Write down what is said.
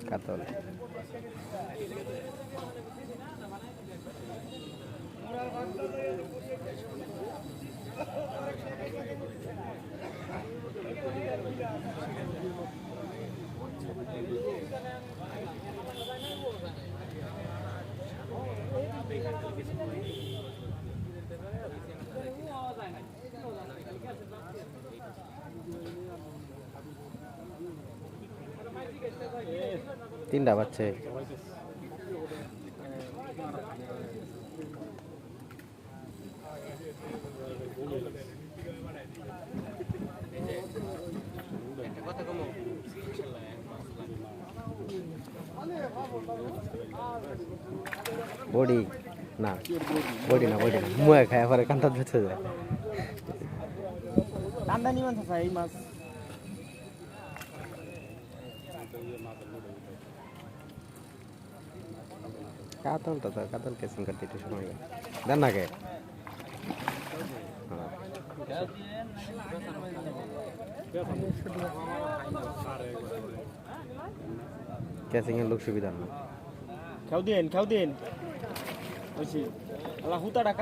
কাতল তিনটা বাচ্চা বডি না বডি না মুয়ে খায় পরে কান্তা ধুতে যায় কান্দা নিমান থাকে এই মাছ কাতল তো কাতল কেসিং করতে একটু সময় দেন না কে কেসিং এর লোক সুবিধা না খাও দিন বলছি আল্লাহ হুতা টাকা